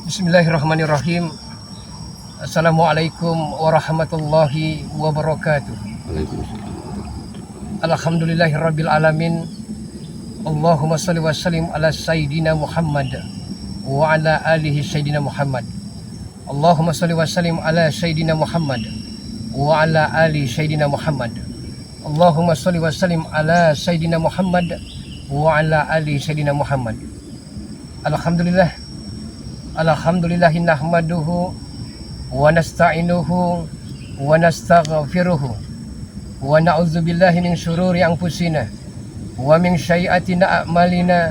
Bismillahirrahmanirrahim. Assalamualaikum warahmatullahi wabarakatuh. Alhamdulillahirabbil alamin. Allahumma shalli wa sallim ala sayyidina Muhammad wa ala alihi sayyidina Muhammad. Allahumma shalli wa sallim ala sayyidina Muhammad wa ala alihi sayyidina Muhammad. Allahumma shalli wa sallim ala sayyidina Muhammad wa ala alihi sayyidina Muhammad. Alhamdulillahi nahmaduhu wa nasta'inuhu wa nastaghfiruhu wa na'udzubillahi min syururi anfusina wa min sayyiati a'malina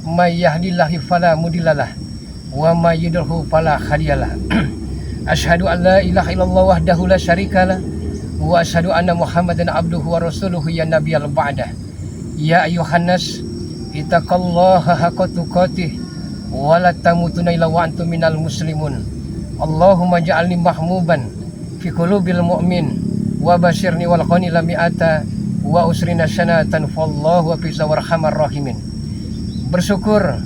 may yahdihillahu fala mudhillalah wa may yudhlilhu fala hadiyalah. Asyhadu an la ilaha illallah wahdahu la syarikalah wa asyhadu anna Muhammadan abduhu wa rasuluhu ya nabiyal ba'dah. Ya ayyuhan nas ittaqullaha haqqa tuqatih wala tamutunna illa wa antum minal muslimun. Allahumma ja'alni mahmuban fi qulubil mu'min wa basyirni wal qani lam mi'ata wa usrina sanatan fallahu fi warhamar rahimin. Bersyukur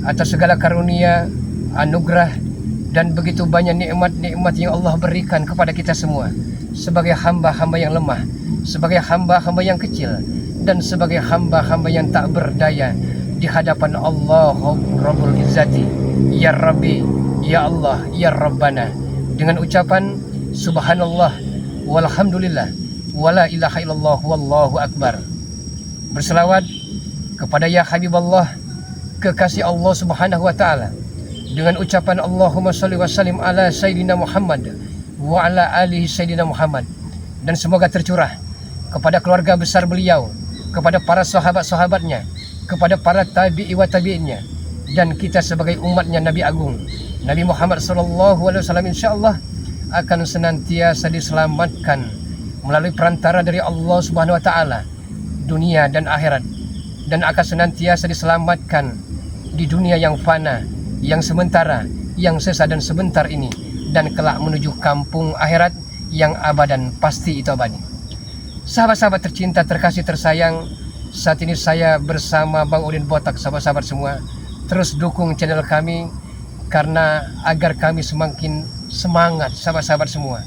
atas segala karunia, anugerah dan begitu banyak nikmat-nikmat yang Allah berikan kepada kita semua sebagai hamba-hamba yang lemah, sebagai hamba-hamba yang kecil, dan sebagai hamba-hamba yang tak berdaya di hadapan Allah Rabbul Izzati. Ya Rabbi, Ya Allah, Ya Rabbana, dengan ucapan Subhanallah walhamdulillah wala ilaha illallah wallahu akbar. Berselawat kepada Ya Habiballah, kekasih Allah Subhanahu wa ta'ala, dengan ucapan Allahumma sholli wa sallim ala Sayyidina Muhammad wa ala alihi Sayyidina Muhammad. Dan semoga tercurah kepada keluarga besar beliau, kepada para sahabat-sahabatnya, kepada para tabi'i wa tabi'innya, dan kita sebagai umatnya Nabi Agung Nabi Muhammad SAW insyaallah akan senantiasa diselamatkan melalui perantara dari Allah Subhanahu wa ta'ala dunia dan akhirat, dan akan senantiasa diselamatkan di dunia yang fana, yang sementara, yang sesaat dan sebentar ini, dan kelak menuju kampung akhirat yang abadan pasti itu abadi. Sahabat-sahabat tercinta, terkasih, tersayang, saat ini saya bersama Bang Udin Botak. Sahabat-sahabat semua, terus dukung channel kami karena agar kami semakin semangat, sahabat-sahabat semua.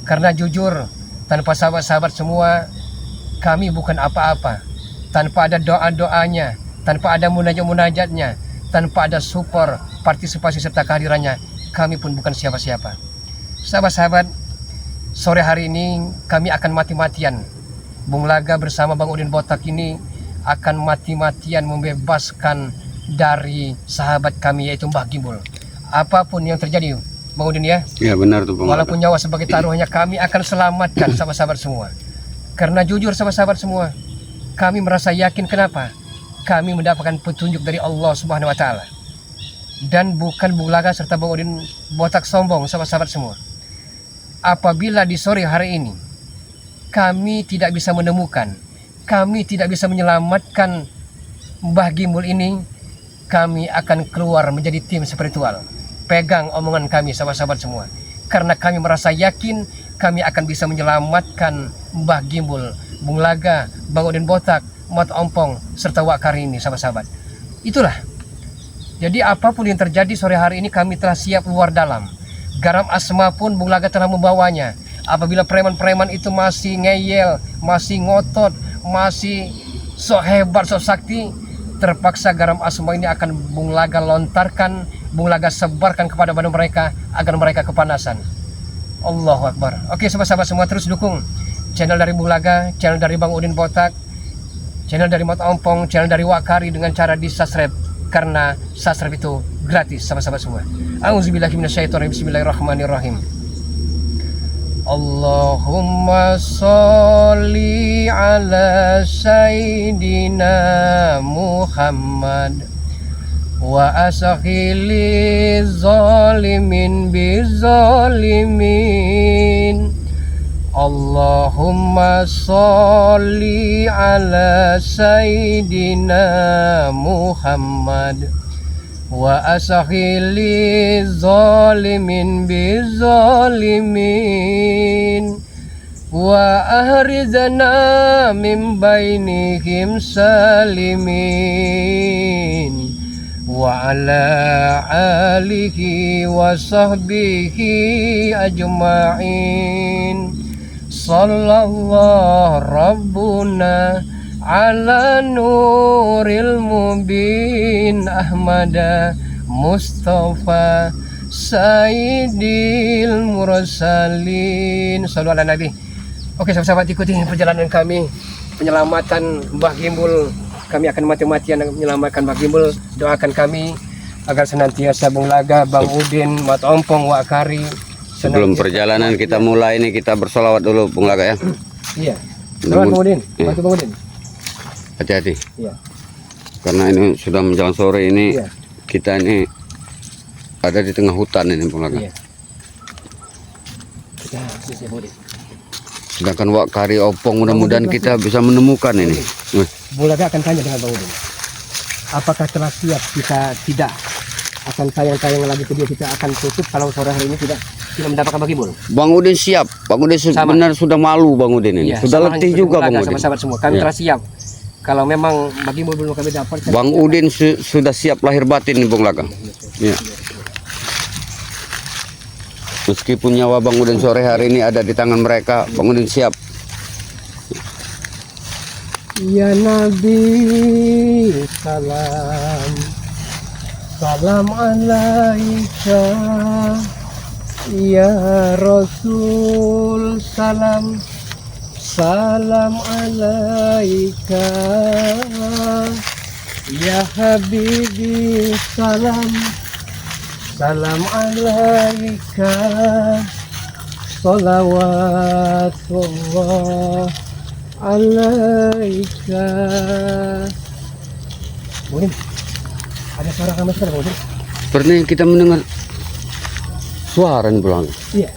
Karena jujur, tanpa sahabat-sahabat semua, kami bukan apa-apa. Tanpa ada doa-doanya, tanpa ada munajat-munajatnya, tanpa ada support, partisipasi serta kehadirannya, kami pun bukan siapa-siapa. Sahabat-sahabat, sore hari ini kami akan mati-matian. Bung Laga bersama Bang Udin Botak ini akan mati-matian membebaskan dari sahabat kami, yaitu Mbah Gimbul. Apapun yang terjadi, Bang Udin, ya? Iya benar tuh Bang. Walaupun nyawa sebagai taruhannya, kami akan selamatkan sahabat-sahabat semua. Karena jujur sahabat-sahabat semua, kami merasa yakin. Kenapa? Kami mendapatkan petunjuk dari Allah Subhanahu wa ta'ala. Dan bukan Bung Laga serta Bang Udin Botak sombong, sahabat-sahabat semua. Apabila di sore hari ini kami tidak bisa menemukan, kami tidak bisa menyelamatkan Mbah Gimbul ini, kami akan keluar menjadi tim spiritual. Pegang omongan kami sahabat-sahabat semua, karena kami merasa yakin kami akan bisa menyelamatkan Mbah Gimbul, Bung Laga, Bang Udin Botak, Mat Ompong, serta Wak Karini, sahabat-sahabat. Itulah. Jadi apapun yang terjadi sore hari ini, kami telah siap luar dalam. Garam asma pun Bung Laga telah membawanya. Apabila preman-preman itu masih ngeyel, masih ngotot, masih sok hebat, sok sakti, terpaksa garam asma ini akan Bung Laga lontarkan, Bung Laga sebarkan kepada badan mereka agar mereka kepanasan. Allahu Akbar. Oke sahabat-sahabat semua, terus dukung channel dari Bung Laga, channel dari Bang Udin Botak, channel dari Mat Ompong, channel dari Wakari dengan cara di subscribe, karena subscribe itu gratis sahabat-sahabat semua. A'udzubillahi minasyaitonirrajim. Bismillahirrahmanirrahim. Allahumma sholli ala sayyidina Muhammad wa askhili zalimin bizalimin. Allahumma sholli ala sayyidina Muhammad wa askhili zalimin bizalimin wa ahrizana min bainihim salimin wa ala alihi wa sahbihi ajma'in. Sallallahu rabbuna ala nuril mubin Ahmada Mustafa Sayyidil Mursalin. Sallu ala Nabi. Oke sahabat-sahabat, ikuti perjalanan kami penyelamatan Mbah Gimbul. Kami akan mati-matian menyelamatkan Mbah Gimbul. Doakan kami agar senantiasa Bung Laga, Bang Udin, Mat Ompong, Wak Kari. Sebelum perjalanan kita mulai ini, kita bersolawat dulu Bung Laga ya. Iya. Selamat Bang Udin. Bantu Bang Udin. Hati-hati. Iya. Karena ini sudah menjelang sore ini. Iya. Kita ini ada di tengah hutan ini Bung Laga. Iya. Kita sisi Bang Udin. Sedangkan Wak Kari Ompong mudah-mudahan kita bisa menemukan ini. Bung Laga akan tanya dengan Bang Udin. Apakah telah siap? Kita tidak akan tayang-tayang lagi video, kita akan tutup kalau sore hari ini tidak mendapatkan Bang Gimbul. Bang Udin siap. Bang Udin benar sudah malu Bang Udin ini. Iya, sudah letih juga Bang Udin. Sahabat-sahabat semua, kami telah siap. Kalau memang Bang Gimbul belum kami dapat, Bang Udin sudah siap lahir batin nih Bung Laga. Iya. Meskipun nyawa Bang Udin sore hari ini ada di tangan mereka, Bang Udin siap. Ya Nabi salam, salam alaika. Ya Rasul salam, salam alaika. Ya Habibi salam, salam alaika. Salawatullah alaika. Boleh. Ada suara kami sekarang, Bang Udin? Sepertinya kita mendengar suara nih Bang. Iya.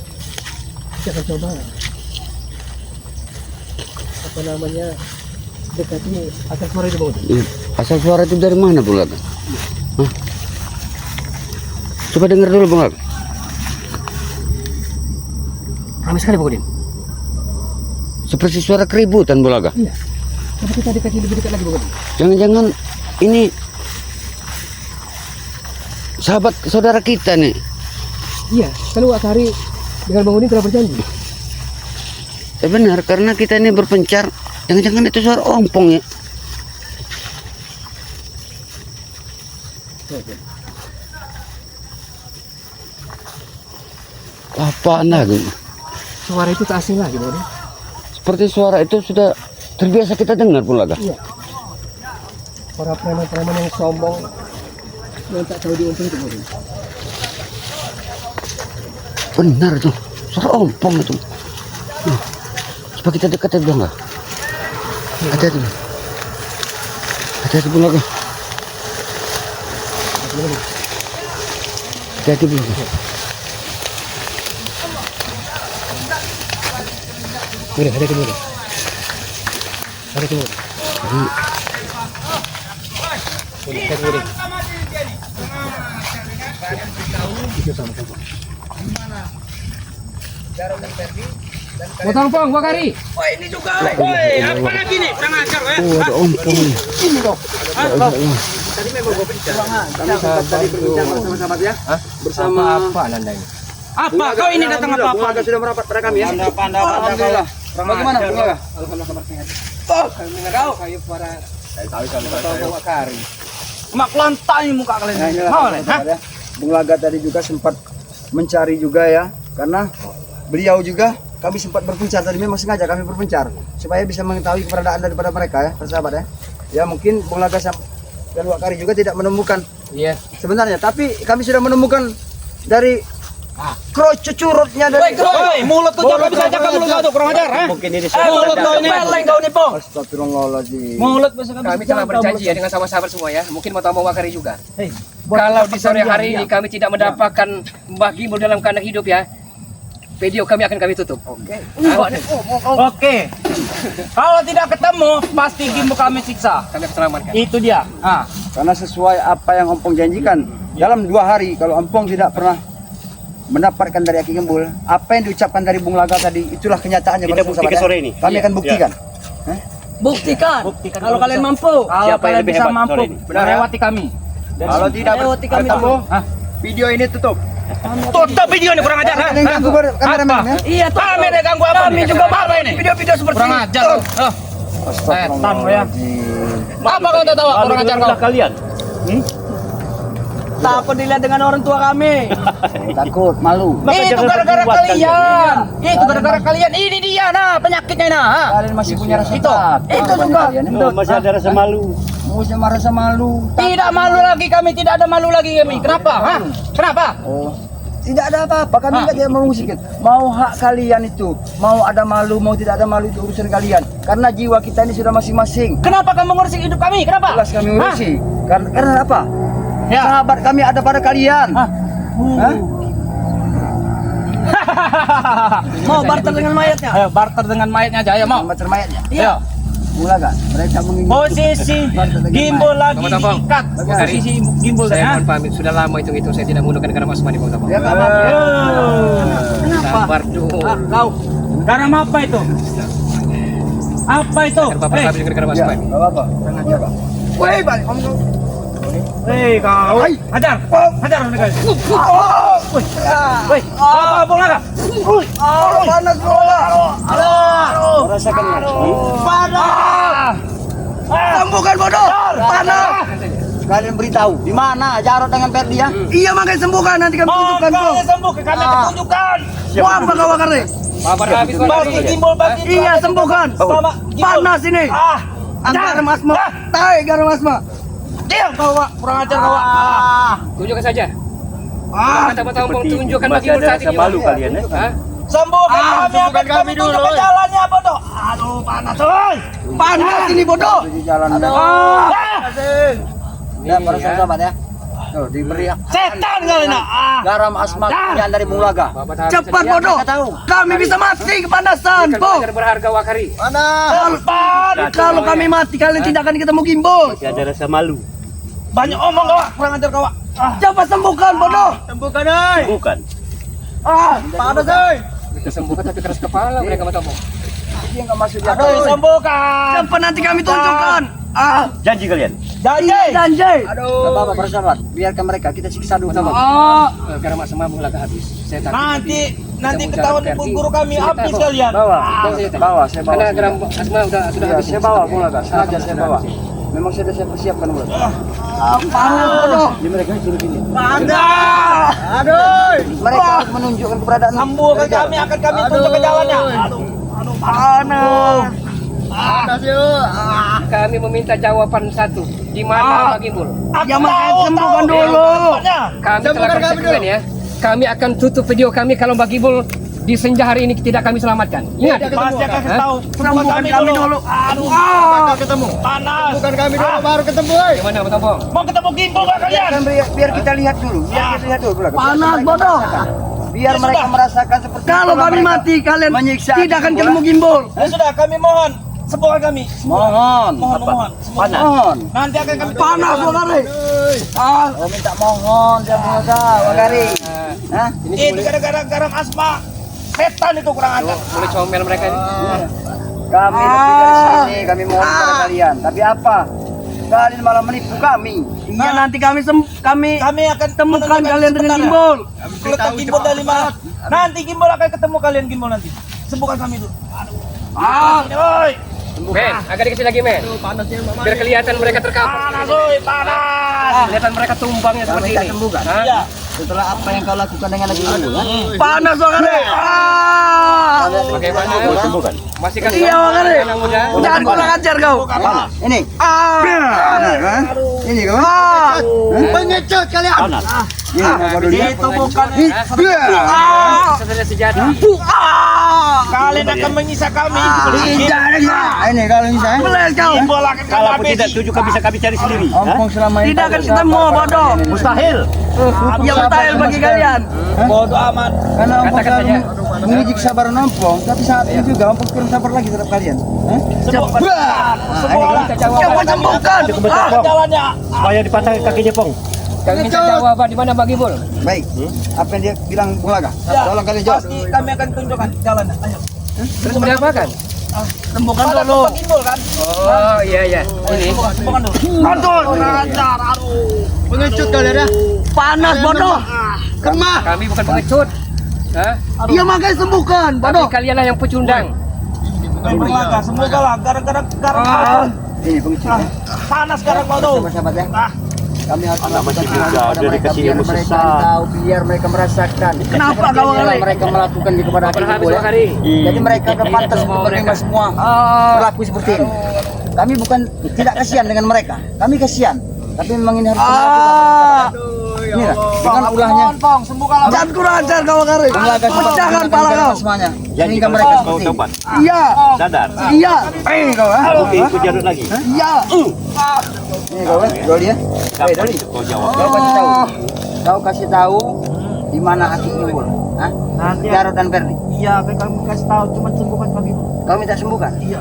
Kita akan coba. Apa namanya? Dekati asal suara itu, Bang Udin. Iya. Asal suara itu dari mana Bang Laga? Hah? Coba dengar dulu Bang Laga. Ramai sekali, Bang Udin. Seperti suara keributan Bang Laga. Iya. Coba kita dekati lebih dekat lagi, Bang Udin. Jangan-jangan ini sahabat saudara kita nih. Iya, kalau Wak Kari dengan Bang Udin telah berjanji. Benar, karena kita ini berpencar. Jangan-jangan itu suara ompong ya. Apaan lagi? Suara itu tak asing lagi, Bang Udin. Seperti suara itu sudah terbiasa kita dengar Bung Laga. Iya. Para preman-preman yang sombong yang tak tahu diuntung itu, Bang Udin. Benar tuh, suara ompong itu. Coba kita dekat Bung Laga. Hati-hati. Hati-hati Bung Laga. Hati-hati Bung Laga. Boleh, hati-hati, boleh. Hati-hati, boleh. Boleh, hati-hati, boleh. Itu sama-sama. Potong pong, Wak Kari. Oh ini juga, woi, apa lagi nih? Kurang ajar, ya? Ada ompong nih. Ini dong. Tadi memang gue berbicara. Kami tadi berbicara bersama-sama ya. Bersama apa Nanda ini? Apa? Kau ini datang apa-apa? Bung sudah merapat pada kami ya. Alhamdulillah. Bagaimana Bung Laga? Alhamdulillah kabar sehat. Oh, kau. Kayu para Wak Kari. Mak lantai muka kalian. Mau nih? Hah? Bung Laga tadi juga sempat mencari juga ya, karena beliau juga kami sempat berpencar tadi, memang sengaja kami berpencar supaya bisa mengetahui keberadaan daripada mereka ya, sahabat ya. Ya mungkin Bung Laga dan Wak Kari juga tidak menemukan Iya. sebenarnya, tapi kami sudah menemukan dari cucurutnya dari Woi, mulut tuh jangan bisa jaga mulut kau tuh, kurang ajar, ha? mungkin ini Mulut kau ini peleng kau nih, Po. Astagfirullahaladzim. Mulut bisa Kami telah berjanji ya dengan sama-sama semua ya. Mungkin mau tamu Wak Kari juga. Hei, Kalau di sore hari ini kami tidak mendapatkan Mbah Gimbul dalam keadaan hidup ya, video kami akan kami tutup. Oke. Oke. Kalau tidak ketemu, pasti Gimbul kami siksa. Kami akan selamatkan. Itu dia. Ah. Karena sesuai apa yang Ompong janjikan, dalam 2 hari kalau Ompong tidak pernah mendapatkan dari Aki Gimbul, apa yang diucapkan dari Bung Laga tadi, itulah kenyataannya. Kita buktikan sore ini. Kami akan buktikan. Buktikan. Kalau kalian mampu. Kalau Siapa yang kalian lebih bisa hebat mampu sore ini? melewati kami. Kalau tidak bertemu, video ini tutup. Tutup video ini kurang ajar. Ada yang ganggu kameramen ya? Iya, kamera ganggu apa? Kami juga apa ini? Video-video seperti kurang ajar. Setan ya. Apa kau tahu kurang ajar kau? Kalian. Takut dilihat dengan orang tua kami. Takut, malu. Itu gara-gara kalian. Itu gara-gara kalian. Ini dia nah penyakitnya nah. Kalian masih punya rasa Itu. takut. Itu juga. Masih ada rasa malu. Masih merasa malu. Tidak malu lagi kami, tidak ada malu lagi kami. Kenapa? Hah? Kenapa? Oh, tidak ada apa-apa. Kami nggak tidak mau musik. Mau hak kalian itu. Mau ada malu, mau tidak ada malu itu urusan kalian. Karena jiwa kita ini sudah masing-masing. Kenapa kamu ngurusin hidup kami? Kenapa? Jelas kami urusi. Karena apa? Ya. Sahabat kami ada pada kalian. Hah? Mau barter dengan mayatnya? Ayo barter dengan mayatnya aja, ayo mau. Macam mayatnya. Iya. Mula kan? Mereka menginginkan Posisi gimbal lagi Bang. diikat. Posisi gimbal Saya saya. mohon pamit, sudah lama itu saya tidak menggunakan garam asmani Bang Tabang. Ya, Pak, Pak. Kenapa? Sabar dulu. Kau garam apa itu? Apa itu? Agar Bapak habis dengan garam Ya, asmani. nggak apa-apa. Tenang aja, Pak. Woi, balik kamu. Hei kau, hajar, hajar mereka. Woi, apa bola? Panas bola. Rasakan Panas. Sembuhkan bodoh. Panas. Kalian beritahu di mana Jarod dengan Ferdi ya? Iya, makanya sembuhkan nanti kami tunjukkan kau. Sembuh kami akan tunjukkan. Mau apa kau Wakari? Bapak habis Bagi gimbal bagi. Iya, sembuhkan. Sama gimbal. Panas ini. Antara Masma. Tai garam Masma. Diam kau, Pak. Kurang ajar kau, Pak. tunjukkan saja. Kata-kata Bang tunjukkan masih bagi ada saat rasa ini. malu kalian ya. Hah? Sembuhkan kami akan sembuhkan kami kami dulu, tunjukkan oi. jalannya, bodoh. Aduh, panas, oi. Panas ini bodoh. Jalan. Ya, para ya. sahabat ya. Tuh, diberi Setan kali nak. garam Asma yang dari Mulaga. Bapak habis Cepat saja. bodoh. Kami bisa mati kepanasan, Berikan Po. pelajaran berharga Wakari. Cepat. Kalau kami mati kalian tidak akan ketemu gimbal. Masih ada rasa malu. Banyak omong kau, Pak. Kurang ajar kau, Pak. Cepat sembuhkan bodoh. Sembuhkan, oi. Bukan. Panas, oi. Kita sembuhkan tapi keras kepala mereka Bang Tabang. Dia enggak masuk Aduh, sembuhkan. Cepat nanti kami tunjukkan. Janji kalian. Janji. Janji. Aduh. Bapak para sahabat, biarkan mereka kita siksa dulu. Garam asmani mulai habis. Saya takut Nanti ketahuan ibu guru kami habis kalian. Bawa, saya bawa. Karena garam asmani sudah Iya, habis. saya bawa Mulaga, sengaja saya bawa. Memang sudah saya persiapkan Mulaga. Panas bodoh. Ini mereka suruh sini. Panas. Aduh. Mereka harus menunjukkan keberadaan. Sembuhkan kami akan kami tunjukkan jalannya. Aduh. Panas. Kami meminta jawaban satu. Di mana Pak Gimbul? Ya makanya sembuhkan dulu. Kami telah konsekuensi ya. Kami akan tutup video kami kalau Mbak Gimbul di senja hari ini tidak kami selamatkan. Ingat. Pasti akan Hah? tahu. Sembuhkan kami dulu. Aduh. Ketemu. Panas. Bukan kami dulu baru ketemu. Gimana Bang Tabang? Mau ketemu gimbal gak kalian? Biar kita lihat dulu. Biar kita lihat dulu. Panas bodoh. Biar Ya mereka sudah. merasakan seperti Kalau itulah kami mereka mati kalian menyiksa tidak akan hati ketemu gimbal. Ya sudah, kami mohon. Sembuhkan kami. Mohon. Mohon. Panas. Mohon. Nanti akan kami Panas Wakari. Oh minta mohon dia Mulaga, Wakari. Hah? Itu gara-gara garam asma. Setan itu kurang ajar. Mulai comel mereka ini. Kami lebih dari sini, kami mohon kepada kalian. Tapi apa? Kalian malah menipu kami. Iya nanti kami Kami akan temukan menunjukkan kalian dengan sebenarnya. gimbal. Letak gimbal dari mana? Nanti gimbal akan ketemu kalian gimbal nanti. Sembuhkan kami dulu. Aduh. Oi. Men, agak dikecil lagi men. Biar kelihatan mereka terkapar. Panas, oi, panas. Kelihatan mereka tumbangnya seperti minta ini. sembuhkan. Hah? Iya. Setelah apa yang kau lakukan dengan lagi dulu, kan? Panas Wakari. Bagaimana? Mau sembuhkan. Masih kan Iya Wakari. anak muda? Jangan kurang ajar kau. Ini. Ini kan? Ini kan? Pengecut kalian. Panas. Ini baru dia. Itu bukan Setelah sejadah. kalian akan menyisa kami. Ini kalau misalnya. Beles kau. Gimbal akan kami Kalau aku habisi. tidak setuju kami bisa kami cari sendiri. Hah? Ompong selama ini. Tidak akan ketemu bodoh. Mustahil. Ya mustahil bagi kalian. Bodoh amat. Karena Ompong Katakan selalu saja. menguji kesabaran Ompong, tapi saat ini juga Ompong kurang sabar lagi terhadap kalian. Hah? Semua Cepat sembuhkan. jalannya. Supaya dipasang kakinya Pong. Kami minta jawaban di mana Mbak Gimbul? Baik. Apa yang dia bilang Mulaga? Ya, Tolong kalian jawab. pasti kami akan tunjukkan jalannya. Ayo. Terus mau diapakan? Sembuhkan dulu. Oh iya iya. Ini. Sembuhkan dulu. Aduh, lancar. Aduh. Pengecut kalian ya. Panas bodoh. Kemah. Kami bukan pengecut. Hah? Iya makanya sembuhkan, Tapi kalianlah yang pecundang. Berlaga, semoga gara-gara Ini pengecut. panas sekarang bodoh. Sahabat ya. Kami harus Anak melakukan masih hal muda, kepada dia mereka dikasih biar ilmu mereka sesat. tahu, biar mereka merasakan. Kenapa kau Biar kali? mereka melakukan di kepada kita Habis boleh. hari. Jadi mereka akan pantas untuk menerima semua berlaku seperti ini. Kami bukan tidak kasihan dengan mereka. Kami kasihan. Tapi memang ini harus ini lah. Dengan ulahnya. Jangan kurang ajar kau kali. Pecahkan pala kau semuanya. Sehingga mereka Kau seperti ini. tobat. Iya. Sadar. Iya. Kau Oke, ikut jadut lagi. Iya. Ini kau Doli ya. Kapan Doli. itu kau jawab? Kau kasih tahu. Kau kasih tahu di mana hati Iwul. Hah? Jarod dan Ferdi. Iya, kami kasih tahu, cuma sembuhkan kami. Kau minta sembuhkan. Iya.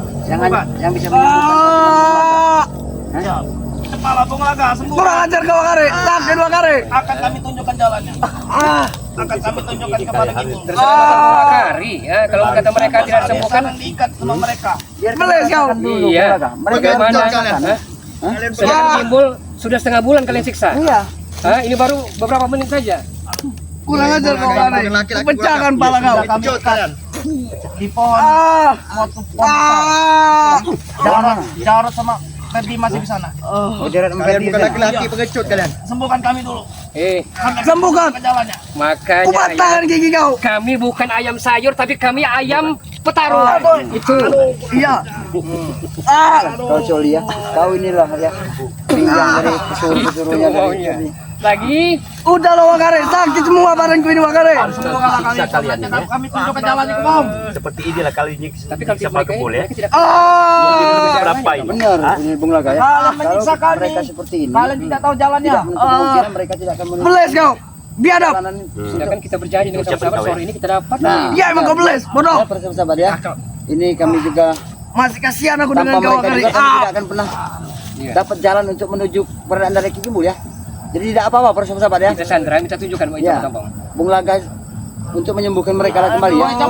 Yang bisa menyembuhkan. Ya. Kepala Bunglaga sembuh. Kurang ajar kau kare. Sakit dua kare. Akan kami tunjukkan jalannya. Akan kami tunjukkan kepada kita. Terserah kari. Ya, kalau kata mereka tidak disembuhkan, Jangan diikat sama mereka. Meles kau. iya. Bagaimana? Kalian. Hah? Sedangkan timbul sudah setengah bulan kalian siksa. Iya. Hah? Ini baru beberapa menit saja. Kurang ajar kau kare. Pecahkan pala kau. Kami ikat di pohon. Jarod sama Ferdi masih di sana. Oh, Jarod dan Ferdi. laki-laki pengecut kalian. Sembuhkan kami dulu. Sembuhkan. Ke jalannya. Makanya gigi kau. kami bukan ayam sayur, tapi kami ayam petarung. Itu. Iya. Kau Soli ya. Kau inilah ya. Pinggang dari pesuruh-pesuruhnya dari. Lagi. Udah lo Wakare, sakit semua badanku ini Wakare. Sembuhkanlah kami. kalian ini, ya. Kami tunjukkan jalannya ke kamu. Seperti inilah kali ini. Tapi kalau bisa mereka pakai boleh. mereka tidak. Berapa ini? Benar, ini Bung Laga ya. Kalian menyiksa kami. Mereka seperti ini. Kalian tidak tahu jalannya. Tidak menutup kemungkinan mereka tidak akan menutup. Beles kau. Biadab. Sedangkan kita berjanji dengan sama-sama sore ini kita dapat. Nah. Iya emang kau beles, bodoh. Ya, persahabat ya. Ini kami juga Masih kasihan aku tanpa dengan kau mereka kali. juga kami tidak akan pernah dapat jalan untuk menuju keberadaan dari Kiki Bul ya. Jadi tidak apa-apa persahabat ya. Kita sandra, kita tunjukkan Pak Ya. Gampang. Bung Laga untuk menyembuhkan mereka kembali ya. Banyak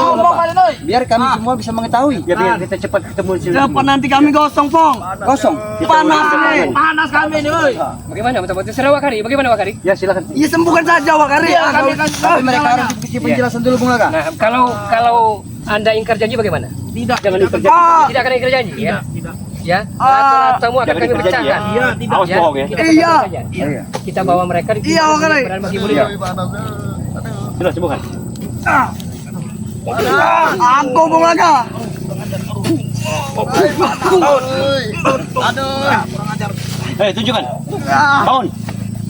ngomong kali doi. Biar kami semua bisa mengetahui. Ya biar kita cepat ketemu di sini. Dapat nanti kami gosong, Pong. Kosong. Panas nih. Panas kami nih, oi. Bagaimana betul terserah Wakari? Bagaimana Wakari? Ya silakan. Iya sembuhkan saja Wakari. Iya, kami kan. Tapi mereka harus diberi penjelasan dulu Bung Laga. Nah, kalau Anda ingkar janji bagaimana? Tidak. Jangan ingkar janji. Tidak akan ingkar janji ya? Tidak. Ya, lato-latomu akan Jangan kami ingkar janji ya. pecahkan. Iya, tidak. Awas bohong ya. Kita Iya. pecahkan saja. Iya. Kita bawa mereka di Iya, Wakari. bagi mulia. Sudah sembuhkan. Aku Bung Laga. Tunjukkan. Bangun.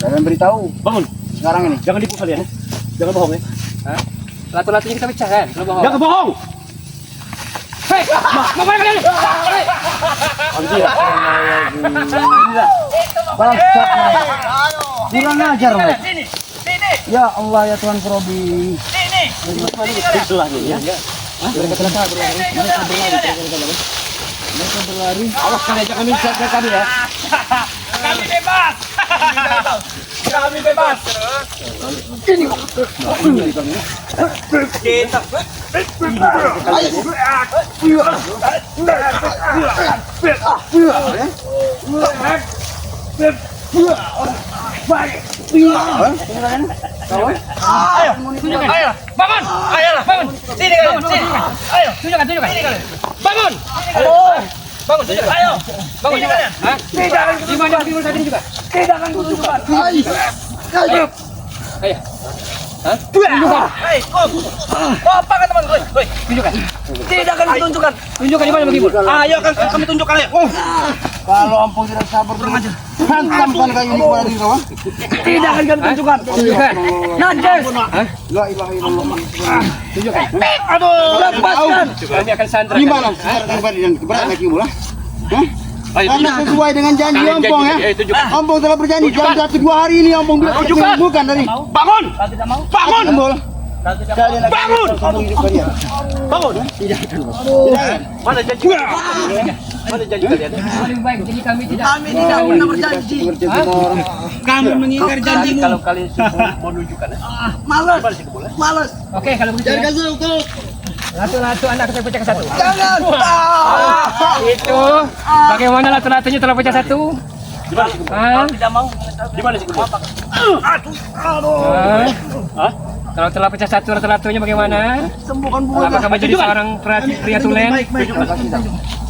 Kalian beritahu Bangun. sekarang ini. Jangan tipu kalian ya. Jangan bohong ya. Hah? Lato-latonya kita pecahkan. Kalau bohong. Jangan bohong. Hei, mau mana kalian? Bangsat. Kurang ajar mereka. Sini. Sini. Ya Allah ya Tuhan Robi. Sini. Sebelahnya ya. Mereka telah berlari. Awas kalian jangan mencapai kami ya. Kami bebas. Kami bebas. Ayo, ayo, bangun, ayolah, bangun. Sini kalian, sini. Ayo, Tunjukkan. sini kalian. Bangun. Halo. Bangun, tunjukkan. Ayo, Bangun. sini kalian. Hah? Tidak akan Di mana timbul saat ini juga? tidak akan kutunjukkan. Ayo. Hah? Hei, kok apa kan teman gue? Tunjukkan. Tidak akan kutunjukkan. Tunjukkan di mana bagi Bul? Ayo akan kami tunjukkan ya. Kalau ampun tidak sabar kurang ajar. Hantamkan kayu ini kepada diri kau. Tidak akan kami tunjukkan. Tunjukkan. Najis. La ilaha illallah. Tunjukkan. Aduh, lepaskan. Kami akan sandra. Di mana sekarang keberadaan Kiki Bul? Hah? Ayo Karena tunjukkan. sesuai dengan janji Kalian Ompong ya. janji, tunjukkan. Ompong telah berjanji jam 1-2 hari ini Ompong bilang Tunjukkan. bukan dari. Bangun. Tidak mau. Bangun. Ompong. Kalian akan Bangun. sambung hidup kalian. Bangun. Mana janji? Mana janji kalian? Lebih baik. Jadi kami tidak. Kami tidak pernah berjanji. Seperti itu orang. Kami mengingkar janjimu. Kalau kalian semua mau nunjukkan ya. Malas. Gimana sih boleh? Malas. Oke, kalau begitu. Ya. Latu-latu anak kita pecah ke satu. Jangan. Itu. Bagaimana latu-latunya telah pecah satu? Di mana si Gembul? Hah? Tidak mau. Di mana si Gembul? Hah? Hah? Kalau telah pecah satu latu-latunya bagaimana? Sembuhkan Bulaga. Apakah menjadi seorang pria tulen?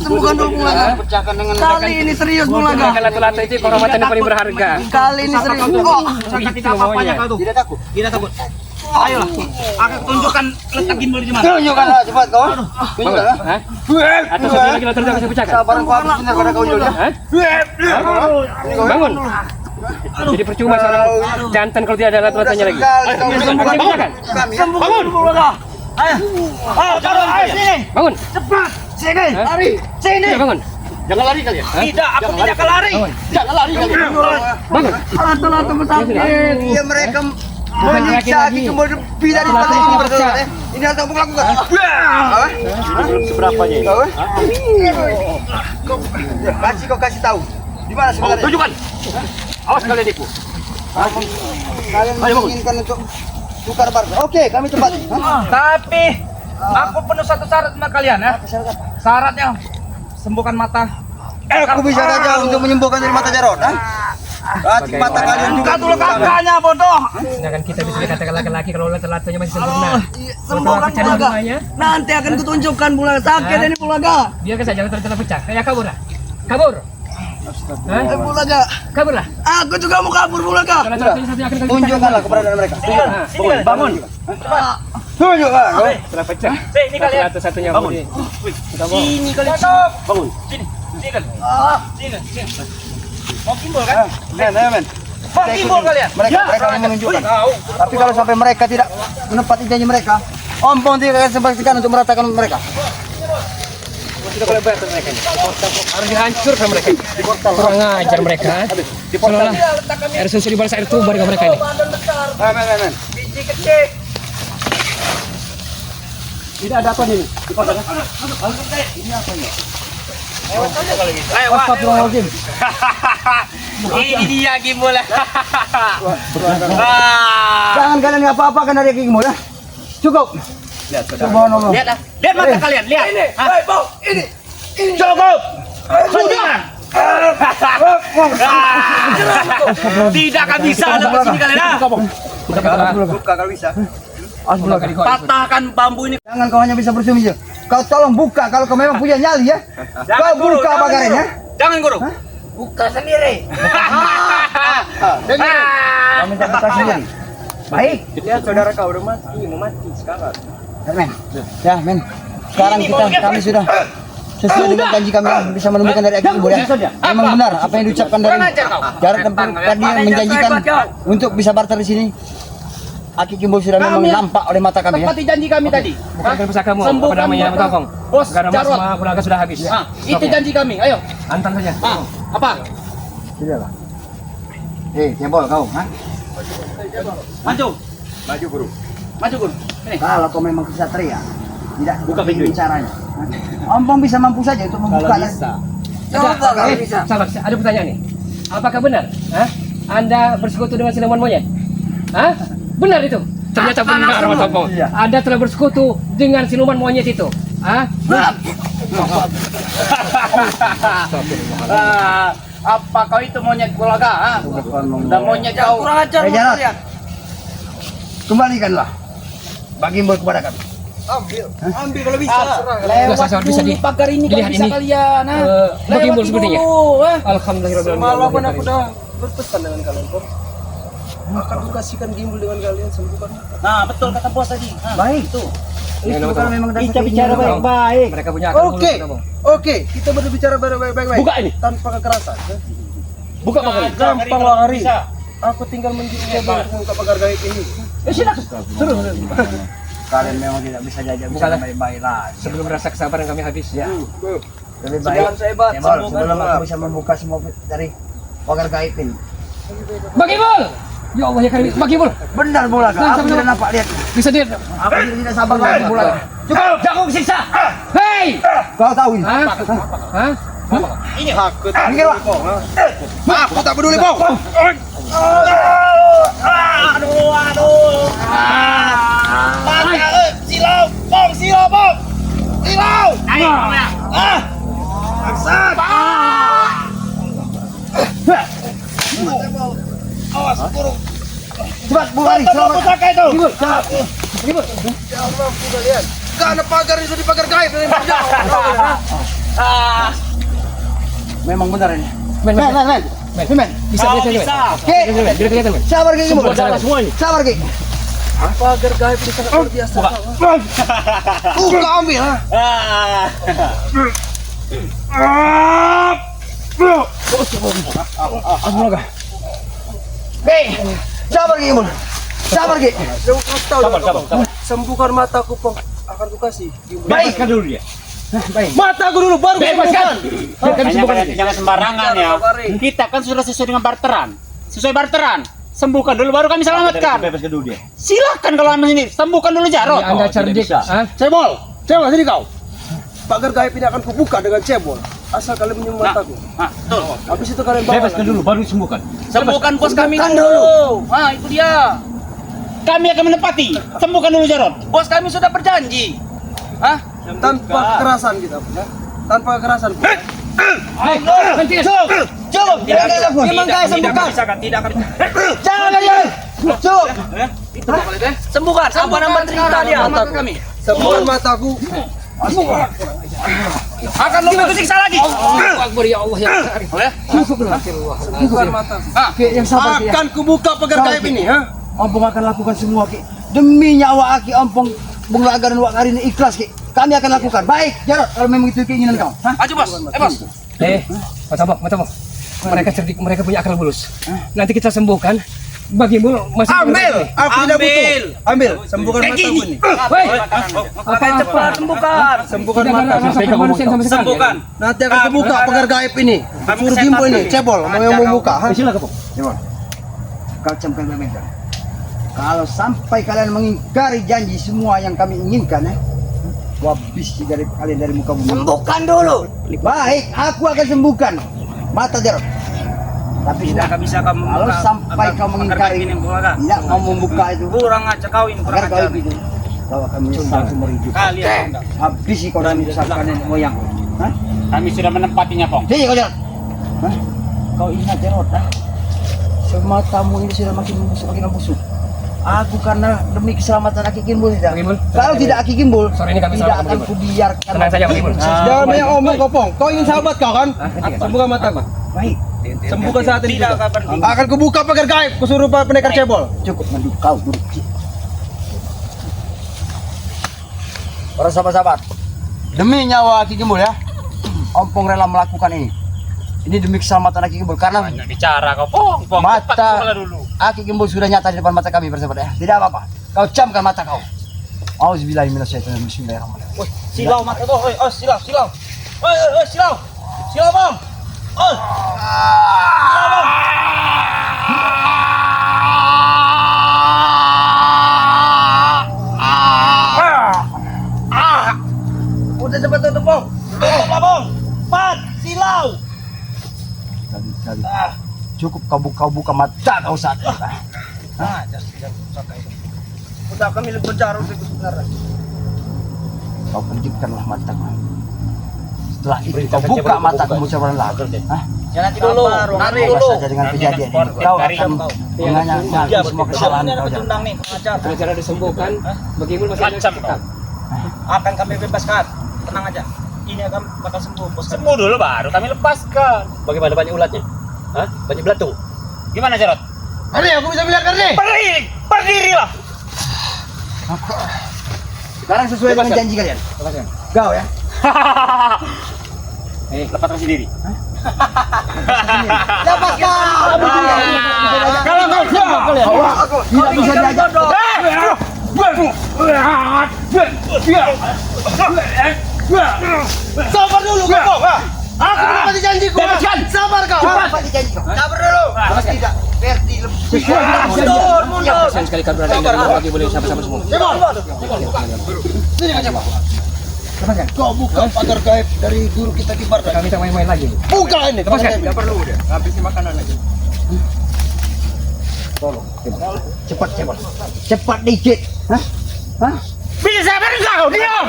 Sembuhkan dulu Bulaga. Pecahkan dengan Kali ini serius Bulaga. Menggunakan latu-latu itu kehormatan yang paling berharga. Kali ini serius. Oh, Itu maunya. tidak takut. Tidak takut. Ayolah. Aku tunjukkan letak gimbal di mana. Tunjukkanlah cepat kau. Tunjukkanlah. Hah? Atau satu lagi latu-latu bisa pecahkan? Sabaran kau habis benar pada kau Jul ya. Hah? Bangun. Jadi percuma seorang jantan kalau tidak ada latu-latunya lagi. Kali kau Akan dipecahkan. Sembuhkan Bulaga. Ayo. Ayo, taruh ayo sini. Bangun. Cepat. Sini. Hah? Lari. Sini. Tidak bangun. Jangan lari kalian. Tidak, aku tidak akan lari. Jangan lari kalian. Bangun. latu-latu pesakit. Iya mereka menyiksa lagi. kemudian pindah di tempat ini bersaudara. Ini harus kamu lakukan. Belum seberapanya ini. Kasih kau kasih tahu. Di mana sebenarnya? Tunjukkan. Awas kalian tipu. Kalian menginginkan untuk tukar barter. Oke, kami tempati. Tapi aku penuh satu syarat sama kalian ya. Syaratnya sembuhkan mata. Aku bisa saja untuk menyembuhkan dari mata Jarod. Hati mata kalian juga. Buka dulu kakaknya bodoh. Sedangkan kita bisa dikatakan laki-laki kalau latu-latunya masih sempurna. Sembuhkan Pecah Bulaga. dua-duanya. Nanti akan kutunjukkan Bulaga. Sakit ini Bulaga. Biarkan saja latu-latunya pecah. Kayak kabur lah. Kabur. Hah? Bulaga. Kabur lah. Aku juga mau kabur Bulaga. Kalau latu-latunya satu akan kami Tunjukkanlah keberadaan mereka. pecahkan. Bangun. Tunjukkan. Setelah pecah. Ini kalian. Latu-latunya Bangun. Sini kalian. Bangun. Sini. Sini kan. Sini. Mau gimbal kan? Men. Mau gimbal kalian. Mereka yang menunjukkan. Tapi kalau sampai mereka tidak menepati janji mereka, Om Pong tidak akan sempat untuk meratakan mereka. Tidak boleh bayar mereka ini. Harus dihancurkan mereka. Kurang ajar mereka. Seolah-olah air susu dibalas air tuba dengan mereka ini. Men. Biji kecil. Tidak ada apa ini. Astagfirullahaladzim. Ini dia gimbal. Jangan kalian apa-apakan dari kakimu ya. Cukup. Subhanallah. Lihat mata kalian, lihat. Ini. Cukup. Jangan. Tidak akan bisa lepas sini kalian. Buka kalau bisa. Patahkan bambu ini. Jangan kau hanya bisa bersumi saja. Kau tolong buka kalau kau memang punya nyali ya. Kau buka pagarnya. Jangan guru. Buka sendiri. Kau minta kesaksian. Baik. Lihat saudara kau udah mati, mau mati sekarang. Ya men. Sekarang kami sudah sesuai dengan janji kami yang bisa menemukan dari Aki Kimbul ya. Memang benar apa yang diucapkan dari Jarod dan tadi yang menjanjikan untuk bisa barter di sini. Aki Kimbul sudah memang nampak oleh mata kami ya. Tepati janji kami tadi. Bukan pusakamu, apa Sembuhkan namanya, mereka. Tokong. Bos Garam Jarod. sama Bulaga sudah habis. Itu janji kami. Ayo. Antam saja. Apa? Sudahlah. Cebol kau, ha? Maju. Maju guru. Maju guru. Ini. Kalau kau memang kesatria, tidak Buka pintu ini. caranya. Om Pong bisa mampu saja untuk membuka. Coba kalau bisa. Sabar, ada pertanyaan nih. Apakah benar? Hah? Anda bersekutu dengan siluman monyet? Hah? Benar itu? Ternyata benar, Mas Tokong. Iya. Anda telah bersekutu dengan siluman monyet itu. Hah? Apa kau itu monyet Bulaga? Dan monyet kau. Kurang ajar Jarod. Kembalikanlah Bagimbul kepada kami. Ambil kalau bisa. Bisa, bisa di pagar ini dilihat bisa ini. kalian. Bagimbul sepertinya. Alhamdulillah. Alhamdulillah. Aku dah berpesan dengan kalian kok. Akan kasihkan gimbal dengan kalian sembuhkan. Nah, betul kata bos tadi. Baik. Tuh. Itu kalau memang dapat Kita bicara keinginan kau. baik-baik. Mereka punya akal mulut, Oke. Tokong. Oke, kita berbicara baik-baik. Buka ini. Tanpa kekerasan. Buka pagar ini. Gampang lah hari. Aku tinggal menjadi buka pagar gaib ini. Silakan. Kalian memang tidak bisa jajak Bukalah. baik-baik lah. Sebelum rasa kesabaran kami habis. Ya. Lebih baik. Jangan sehebat. Cebol, sebelum aku bisa membuka semua dari pagar gaib ini. Bagimbul! Ya Allah ya kali Bagimbul. Benar Bulaga, aku tidak nampak lihat. Bisa dia. Aku tidak sabar lagi Bulaga. Cukup, jangan siksa. Hei! Kau tahu ini? Hah? Hah? Ini aku Minggir, Pak. Aku tak peduli, Bang. Aduh. Silau, Bang, Mari, selamat. Pusaka itu. Karena pagar itu di pagar gaib dari Memang benar ini. Men. Bisa. Ki, sabar Ki. Sabar Ki. Pagar gaib di sana luar biasa. Buka ambil ha. Sabar Ki. Sabar Ki. Sembuhkan mataku, Pong. Akan kukasih. Bebaskan dulu dia. Mataku dulu baru Bebaskan. sembuhkan. Jangan sembarangan ya. Kita kan sudah sesuai dengan barteran. Sesuai barteran. Sembuhkan dulu baru kami selamatkan. Bebaskan dulu dia. Silakan kalau anda sini. Sembuhkan dulu Jarot. Anda cerdik. Hah? Cebol sini kau. Pagar gaib ini akan kubuka dengan cebol. Asal kalian menyembuh mataku. Tuh. Habis itu kalian bawa. Bebaskan dulu baru sembuhkan. Sembuhkan bos kami Sembuhkan dulu. Nah, itu dia. Kami akan menepati. Sembuhkan dulu Jarot. Bos kami sudah berjanji. Hah? Tanpa kekerasan kita, ya. Tanpa kekerasan. Cukup. Memang kaya sembuhkan. Tidak akan. Jangan kalian. Cukup. Sembuhkan. Apa nama cerita dia? Mataku. Kami. Sembuhkan mataku. Akan lebih siksa lagi. Akbar ya Allah ya. Sembuhkan mataku. Yang sabar Ki. Akan kubuka pagar gaib ini, ha? Ompong akan lakukan semua, Ki. Demi nyawa Aki, Ompong Bung Laga dan Wak Karini ikhlas, Ki. Kami akan lakukan. Baik, Jarot, kalau memang itu keinginan kau. Ha? Maju bos. Bos. Mata. Mereka cerdik, mereka punya akal bulus. Nanti kita sembuhkan. Bagimu masih Ambil! Aku tidak butuh. Ambil, sembuhkan mataku ini. Woi, Apa cepat sembuhkan. Sembuhkan tidak ada mataku. rasa kemanusiaan sama sekali. Sembuhkan. Nanti akan dibuka pagar gaib ini. Suruh Bimbo ini, cebol, mau yang membuka. Ha? Silakan, Pak. Cebol. Kau camkan meminta. Kalau sampai kalian mengingkari janji semua yang kami inginkan, wabis dari kalian dari muka bumi. Sembuhkan dulu. Baik, aku akan sembuhkan mata Jarot. Tapi Tidak akan bisa kamu kalau sampai kau mengingkari, tidak mau membuka itu, kurang aja kau ini kurang pagar ajar. gaib itu, kau akan menyesal seumur hidup. Kalian. Habis kau dan menyesatkan nenek moyang. Hah? Kami sudah menempatinya, Pong. Sini kau Jarot. Hah? Kau ingat Jarot, sematamu ini sudah makin membusuk. Aku karena demi keselamatan Aki Kimbul tidak. Kimbul. Kalau tidak Aki Kimbul, Sore ini kami tidak sama akan Kimbul. kubiarkan. Tenang saja, Kimbul. Jangan banyak omong kopong. Kau ingin sahabat kau kan? Sembuhkan mataku. Baik. Sembuhkan saat ini Tidak juga. akan berhenti. Akan kubuka pagar gaib. Kusuruh pendekar cebol. Cukup mandu kau buruk. Para sahabat-sahabat, demi nyawa Aki Kimbul ya, Ompong rela melakukan ini. Ini demi keselamatan Aki Kimbul karena Banyak bicara kau, Pong. Pong. Mata. Tepat kepala dulu. Aki Kimbul sudah nyata di depan mata kami bersahabat ya. Tidak apa-apa. Kau camkan mata kau. Auzubillahiminasyaitonirrajim. Bismillahirrahmanirrahim. Woi, silau mata kau. Silau. Silau, Bang. Udah cepat tutup, Bang. Bang. Pat, silau. Kali. Cukup kau buka mata kau saat ini. Udah kami lebih Jarot itu sebenarnya. Kau pejamkanlah mataku. Setelah itu kau buka mataku mucawaran lagi. Hah? Ya nanti dulu. Nanti Apa dulu. saja dengan kejadian ini. Kau akan mengaku semua kesalahan kau. Jarot. Tundang nih, pengajar. Kalau cara disembuhkan, bagimu masih ada Macam kesulitan. Akan kami bebaskan. Tenang aja. Ini akan bakal sembuh, bos. Sembuh dulu baru kami lepaskan. Bagaimana banyak ulatnya? Hah? Banyak belatung. Gimana, Jarot? Karni, aku bisa melihat Karni. Berdirilah. Sekarang sesuai dengan janji kalian. Kau ya. Lepaskan sendiri. Lepaskan. Kalau kau Aku tidak bisa diajak. Sabar dulu kau. Aku menepati janjiku. Bebaskan. Sabar kau. Menepati janji kau. Sabar dulu. Tidak. Verdi lebih. Ya, kasihan sekali kau berada di bagi boleh sama-sama semua. Sini aja, Pak. Kau buka pagar gaib dari guru kita kibar. Kami tak main-main lagi. Buka ini. Lepaskan. Tidak perlu udah. Habisin makanan aja. Tolong. Cepat dikit. Hah? bisa sabar kau, diam.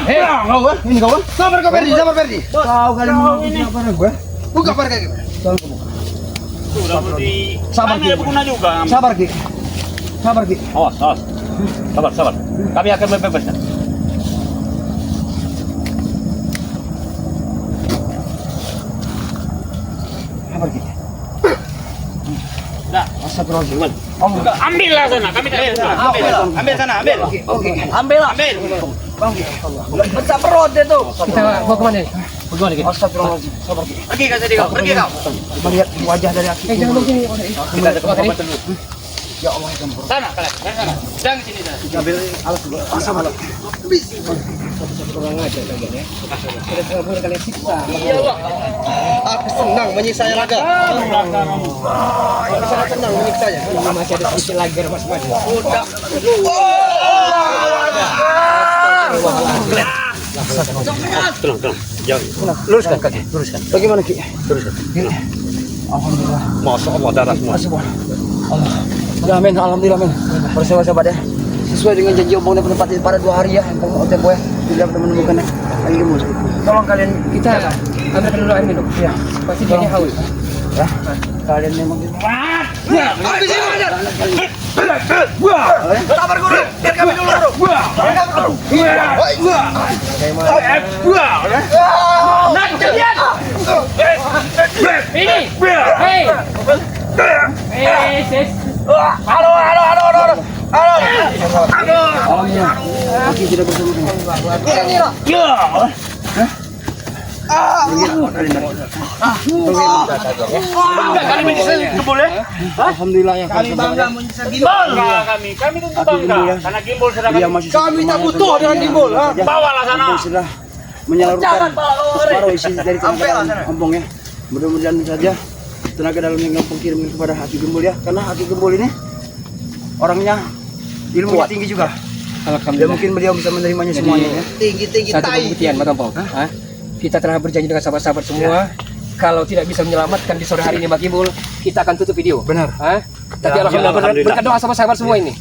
Kau kan? Ini kau kan? Sabar kau Ferdi, sabar Ferdi. Kau kali mau sabar gue. Buka pagar gaib. Tolong buka. Sudah di Sabar, kami Ki. ada berguna juga. Sabar Ki. Sabar Ki. Awas, awas. Sabar, sabar. Kami akan membebaskan. Sabar Ki. Dah. Astagfirullahaladzim. Ambillah sana, kami tak ambil sana, ambil. Oke. Ambil lah. Ambil. Bang Ki. Besar perut dia tuh. Kita bawa kemana nih? Bagaimana gitu? Astagfirullahaladzim. Sabar Ki. Pergi kau tadi kau, pergi kau. Melihat wajah dari Aki. Jangan begini. Kita ada pengobatan dulu. Ya Allah, ya ampun. Sana, kalian, sana. Jangan sini sana. Ambil alas dulu. Sabar. Aku senang menyiksa raga. Aku sangat senang menyiksa ya. Masih ada sedikit lagi mas. Tenang, tenang. Jangan. Luruskan kaki, luruskan. Bagaimana Ki? Luruskan. Alhamdulillah. Masya Allah, darah semua. Allah. Ya, amin. Alhamdulillah, amin. Bersabar-sabar ya. Sesuai dengan janji Om Bang pada 2 hari ya. Yang mau tempo ya. Tidak pernah menemukan lagi gemul. Tolong kalian Kita ambil dulu air minum. ya. Pasti dia haus. Ya. Kalian memang Sabar guru. Biar kami dulu guru. Nak kalian. Ini. Hei. Sis. Halo. Aki tidak bersama kami. Kami bisa boleh? Alhamdulillah ya. Kami bangga menyiksa gimbal. Bangga kami tentu bangga. Karena gimbal sudah Dia kami masih Kami tak butuh dengan gimbal. bawalah sana. Gimbal sudah menyalurkan Jangan, Pak. separuh isi dari Sampai lah tenaga sana. kampung ya. Mudah-mudahan saja tenaga dalam yang kampung kirim kepada Haki Gembul ya. Karena Haki Gembul ini orangnya ilmunya tinggi juga. Ya Alhamdulillah. mungkin beliau bisa menerimanya semuanya ya. Tinggi-tinggi Satu tai. pembuktian, Mas Tompong. Kita telah berjanji dengan sahabat-sahabat semua. Kalau tidak bisa menyelamatkan di sore hari ini Mbak Gimbul, kita akan tutup video. Benar. Tapi alhamdulillah berkat doa sama sahabat semua ini.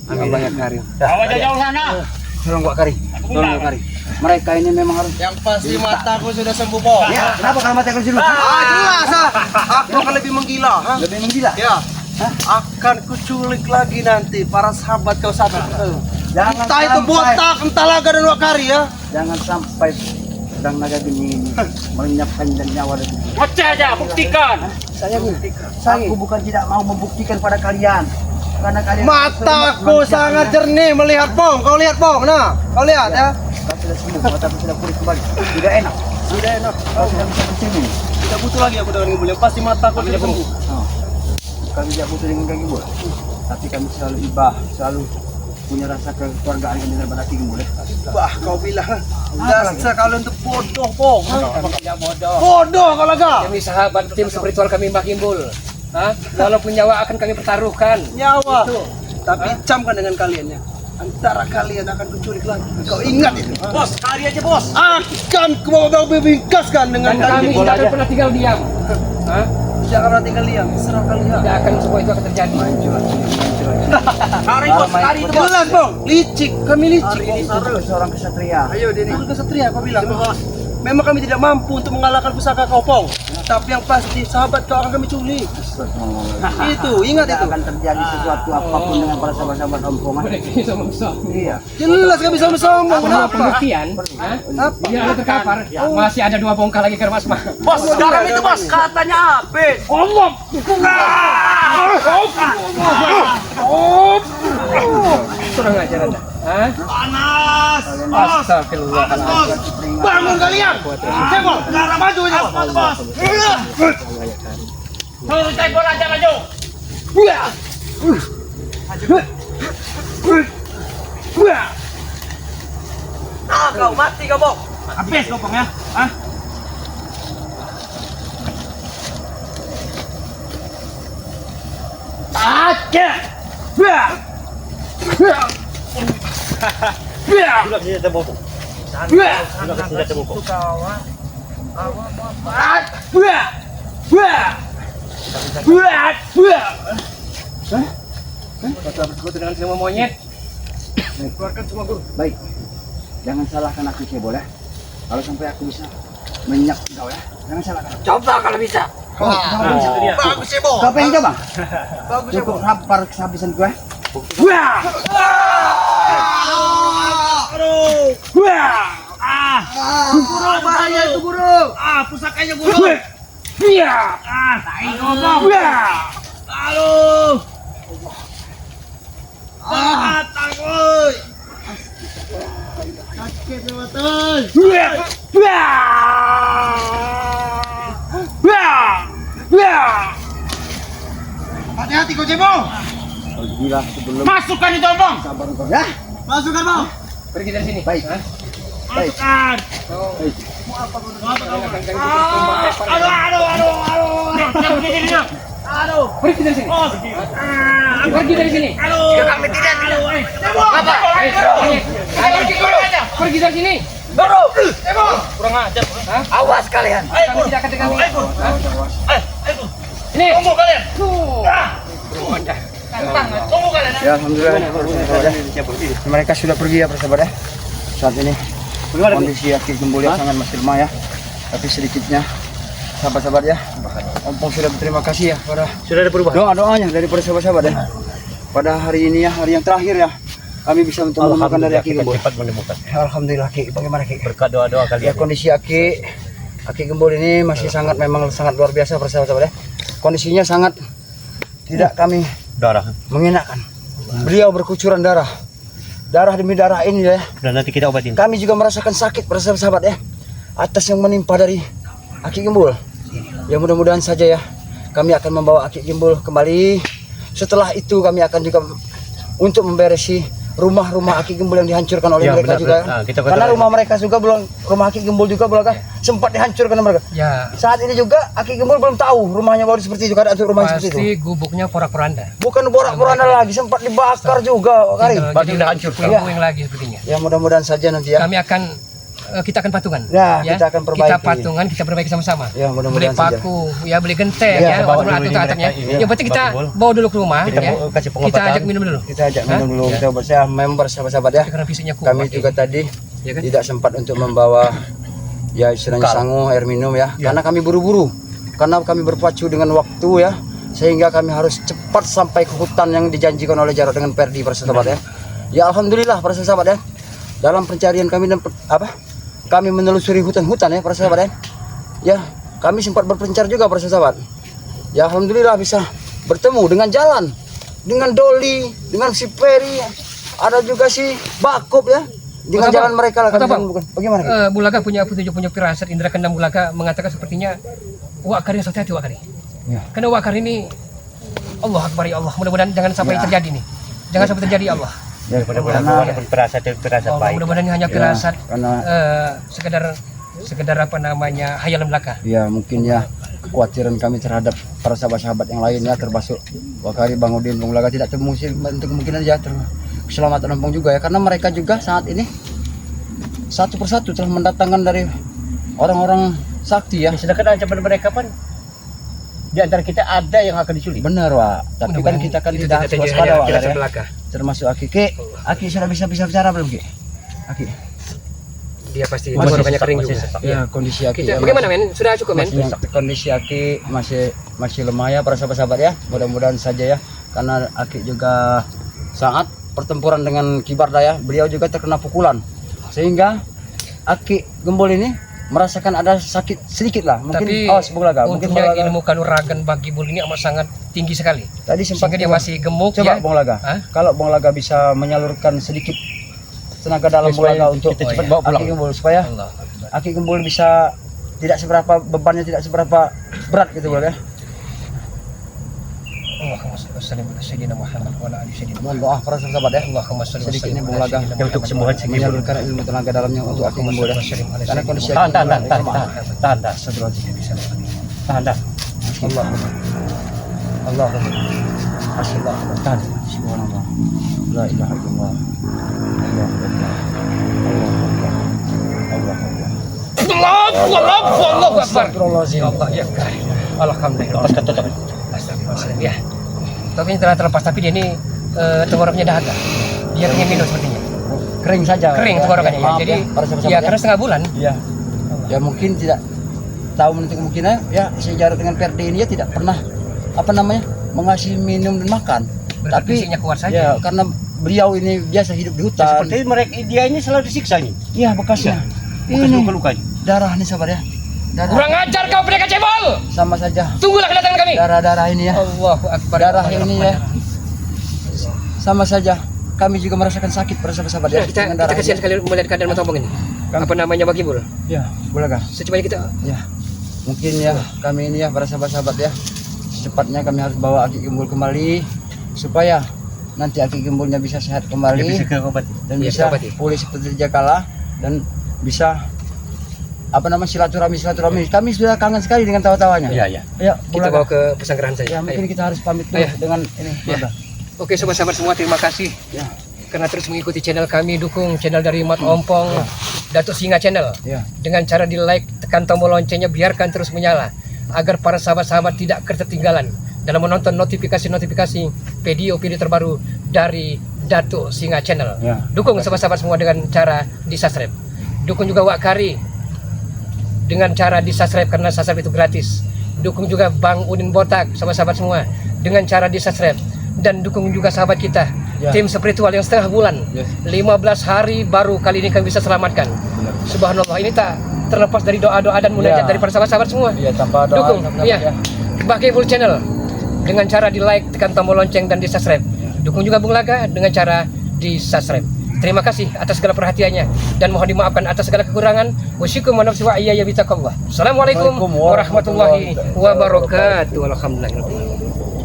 Amin. Allah ya karim. Bawa jauh sana. Tolong Pak Kari. Tolong Pak Kari. Mereka ini memang harus. Yang pasti mataku sudah sembuh, Po. Ya, kenapa kalau mati aku dulu? Jelas. Aku akan lebih menggila. Lebih menggila. Ya. Akan kuculik lagi nanti para sahabat kau satu. Jangan Entah itu sampai- botak, entah laga dan wakari ya. Jangan sampai pedang naga geni ini melenyapkan dan nyawa dan Pecah aja, buktikan. Aku bukan tidak mau membuktikan pada kalian karena kalian Mataku sangat jernih melihat, Pong. Kau lihat, Pong. Nah, kau lihat ya. Kau sudah sembuh, mataku sudah pulih kembali. Sudah enak. Kau sudah bisa bercermin. Tidak butuh lagi aku dengan gimbal. Yang pasti mataku sudah sembuh. Kami tidak butuh dengan kaki bol. Tapi kami selalu ibah, selalu punya rasa kekeluargaan dengan Haki Gembul ya. Bah, kau bilang dasar kalian tuh bodoh, Pong. Bodoh kau laga. Demi sahabat tim spiritual kami Mbak Gimbul. Walaupun nyawa akan kami pertaruhkan. Nyawa. Tapi camkan dengan kalian ya. Antara kalian akan kuculik lagi. Kau ingat itu. Bos, kali aja bos. Akan kau bingkaskan dengan Dan kami tidak akan pernah tinggal diam. Tidak akan tinggal liang. Serah kalian. Tidak akan semua itu akan terjadi. Kari bos, kari itu bos. Jelas, Bang. Licik. Kami licik. Ini seorang kesatria. Ayo, Dini. Kesatria kau bilang. Memang kami tidak mampu untuk mengalahkan pusaka kau, Pong. Tapi yang pasti sahabat kau akan kami culik. Itu, ingat itu. Akan terjadi sesuatu apapun dengan para sahabat-sahabat ompong. Iya. Jelas kami sama-sama. Kenapa? Kenapa? Pembuktian. Dia ada terkapar. Masih ada 2 bongkar lagi ke Mas. Bos, sekarang itu bos katanya habis. Kurang ajar Anda. Panas. Astagfirullahaladzim. Bangun kalian. Cebol, ke arah maju itu. Bos. Turun tembok aja maju. Kau mati kau, Bong. Habis kau Bang ya. Sudah senjata bokong. Sudah senjata bokong. Kau bersekutu dengan semua monyet. Keluarkan semua guru. Baik. Jangan salahkan aku Cebol ya. Kalau sampai aku bisa menyak kau ya. Jangan salahkan aku. Coba kalau bisa. Bagus Bagus, Cebol. Kau pengen coba? Bagus, Cukup Cebol. sabar kehabisan gue. Guru, bahaya itu guru. Pusakanya guru. Tai ngomong. Aduh. Takut. Sakit betul. Hati-hati kau Cebo. Gila sebelum Masukkan itu omong. sabar kau ya. Masukkan mau. Pergi dari sini. Baik. Masukkan. Aduh. Jangan berdiri dia. Aduh. Pergi dari sini. Pergi dari sini. Aduh. Kami tidak. Cebo. Pergi dari sini. Guru. Cebo. Kurang ajar. Awas kalian. Kami tidak akan dengan Ini. Tunggu kalian. Tunggu kalian. Ya alhamdulillah. Mereka sudah pergi ya persahabat ya. Saat ini kondisi Aki Gembul yang sangat masih lemah ya. Tapi sedikitnya sahabat-sahabat ya. Ompong sudah berterima kasih ya pada Sudah ada perubahan. doa-doanya dari para sahabat-sahabat ya. Pada hari ini ya, hari yang terakhir ya. Kami bisa menemukan dari Aki Gembul. Cepat menemukan. Alhamdulillah Aki, bagaimana Aki? Berkat doa-doa Ya kalian. kondisi Aki Gembul ini masih memang sangat luar biasa para sahabat-sahabat ya. Kondisinya sangat tidak kami Darah. mengenakan. Beliau berkucuran darah. Darah demi darah ini ya. Dan nanti kita obatin. Kami juga merasakan sakit para sahabat ya. Atas yang menimpa dari Aki Gembul. Ya mudah-mudahan saja ya. Kami akan membawa Aki Gembul kembali. Setelah itu kami akan juga untuk memberesi rumah-rumah Aki Gembul yang dihancurkan oleh Ya, mereka benar, juga. benar. Nah, kita Karena katakan- rumah mereka juga belum, rumah Aki Gembul juga belum kan sempat dihancurkan mereka. Ya, Saat ini juga Aki Gembul belum tahu rumahnya baru seperti itu, keadaan rumah seperti itu. pasti gubuknya porak-poranda. Bukan borak-poranda lagi, sempat dibakar juga, Kari. Baju udah hancur. Puing lagi sepertinya. Ya mudah-mudahan saja nanti ya. Kami akan kita akan patungan. Ya, kita akan perbaiki. Kita patungan, kita perbaiki sama-sama. Ya, Beli mudah-mudahan saja. paku, ya beli genteng Ya, ya, bawa untuk dulu atur atapnya. ini mereka, Yang penting kita Baku bawa dulu ke rumah Kita ya. kasih Kita pengobatan. ajak minum dulu. Kita ajak minum dulu, kita bersama member sahabat-sahabat ya. Karena fisiknya kuat. Kami juga tadi Ya kan? tidak sempat untuk membawa ya istilahnya sangu air minum ya. Karena kami buru-buru. Karena kami berpacu dengan waktu ya. Sehingga kami harus cepat sampai ke hutan yang dijanjikan oleh Jarod dengan Perdi para sahabat ya. Ya alhamdulillah para sahabat ya. Dalam pencarian kami dan kami menelusuri hutan-hutan ya para sahabat ya. Ya, kami sempat berpencar juga para sahabat. Ya alhamdulillah bisa bertemu dengan jalan, dengan Doli, dengan si Peri, ada juga si Bakop ya. Dengan Kata jalan Bang, mereka lah kata kami Bang, menemukan. Bagaimana? Ki? Bulaga punya firasat, indra keenam Bulaga mengatakan sepertinya Wak Kari hati-hati Wak Kari. Ya. Karena Wak Kari ini Allah Akbar ya Allah. Mudah-mudahan jangan sampai Ya. terjadi nih. Jangan sampai terjadi ya Allah. Ya, Mudah-mudahan karena berperasaan Allah, baik. mudah-mudahan ini hanya firasat karena sekedar apa namanya hayalan belaka. ya mungkin ya kekhawatiran kami terhadap para sahabat-sahabat yang lainnya termasuk Wakari, Bang Udin, Bang Laga tidak termusik untuk kemungkinan ya keselamatan Ompong juga ya, karena mereka juga saat ini satu persatu telah mendatangkan dari orang-orang sakti ya. Sedangkan ancaman mereka pun di antara kita ada yang akan diculik. Benar Wak, tapi kan kita kan itu tidak harus waspada Wak firasat ya. belaka. Termasuk Aki. Aki sudah bisa bicara belum Ki? Aki. Dia pasti Masih tenggorokannya sesak, kering masih juga. sesak. Ya kondisi Aki. Kita, ya, bagaimana men? Sudah cukup men? kondisi Aki masih lemah ya para sahabat-sahabat ya. Mudah-mudahan saja ya, karena Aki juga saat pertempuran dengan Kibarda ya, beliau juga terkena pukulan sehingga Aki Gembul ini merasakan ada sakit sedikit lah, mungkin Tapi Bulaga mungkin untungnya Bulaga ilmu kanuragan bagi Bul ini amat sangat tinggi sekali. tadi sempat Sehingga dia masih gemuk coba ya. Bung Laga. Hah? Kalau Bung Laga bisa menyalurkan sedikit tenaga dalam Bung Laga untuk kita cepat ya. bawa pulang. Aki Gembul supaya Allah. Aki Gembul bisa tidak seberapa bebannya tidak seberapa berat gitu Bung ya. Allahumma shalli ala sayyidina Muhammad wa ala ali sayyidina Mohon doa para sahabat ya. Allahumma shalli wa Sedikit sallim ini Bung ala Laga sayyidina untuk kesembuhan si Gembul. menyalurkan ilmu tenaga dalamnya untuk Aki Gembul ya. Karena kondisi Aki Tahan. Gembul Allahumma Allahumma tahan subhanallah la ilaha illallah Allahu Akbar. Allah ya karim. Alhamdulillah. Lepaskan tutup. Astagfirullahaladzim ya. Tapi ini telah terlepas, tapi dia ini tenggorokannya dahaga. Dia pengen minum sepertinya. kering saja Kering ya. tenggorokannya ya. Maaf Jadi para sahabat ya karena setengah bulan. ya ya mungkin tidak tahu menentukan kemungkinan ya sejarah dengan Perdi ini ya tidak pernah apa namanya mengasih minum dan makan Tapi fisiknya kuat saja. ya karena beliau ini biasa hidup di hutan. Seperti mereka dia ini selalu disiksa nih. Iya bekasnya. Bekas Ini luka-lukanya. darah nih sabar ya. Darah Kurang ajar kau pendekar cebol. sama saja. Tunggulah kedatangan kami. Darah-darah ini ya. Allahu Akbar. Darah ini ya. Sama saja. Kami juga merasakan sakit para sahabat-sahabat ya. Ya, kita dengan darah kasihan ini. sekali melihat keadaan Matompong ini. Apa namanya Bagi Bul? Ya, boleh kah? Secepatnya kita Ya. Mungkin ya kami ini ya para sahabat-sahabat ya. Secepatnya kami harus bawa Aki Gembul kembali supaya nanti Aki Gembulnya bisa sehat Dia kembali bisa ke obat. dan Iya, bisa diobati. pulih seperti sedia kala dan bisa apa namanya silaturahmi. Kami sudah kangen sekali dengan tawa-tawanya. Iya, iya. Ya, kita boleh bawa kah? ke pesanggeran Ya, saja. mungkin Ayo. kita harus pamit dulu Ayo. dengan ini. Ya. Mada. Oke sobat-sobat semua, terima kasih Ya. karena terus mengikuti channel kami, dukung channel dari Mat Ompong, Datuk Singa Channel. Ya. Dengan cara di like, tekan tombol loncengnya, biarkan terus menyala agar para sahabat-sahabat tidak ketertinggalan dalam menonton notifikasi-notifikasi video-video terbaru dari Datuk Singa Channel. Ya. Dukung sahabat-sahabat semua dengan cara di subscribe. Dukung juga Wak Kari dengan cara di subscribe karena subscribe itu gratis. Dukung juga Bang Udin Botak, sahabat-sahabat semua, dengan cara di subscribe. Dan dukung juga sahabat kita, Ya. tim spiritual yang setengah bulan, Yes. 15 hari baru kali ini kami bisa selamatkan. Subhanallah, ini tak terlepas dari doa-doa dan munajat Ya. dari para sahabat-sahabat semua. Ya, tanpa doa Dukung, sahabat-sahabat ya. ya. Bagi Full Channel dengan cara di like, tekan tombol lonceng dan di subscribe. Dukung juga Bung Laga dengan cara di subscribe. Terima kasih atas segala perhatiannya dan mohon dimaafkan atas segala kekurangan. Wasyukum wa nafsi wa iyaya bitaqallah. Assalamualaikum Waalaikumsalam warahmatullahi wabarakatuh. Alhamdulillah.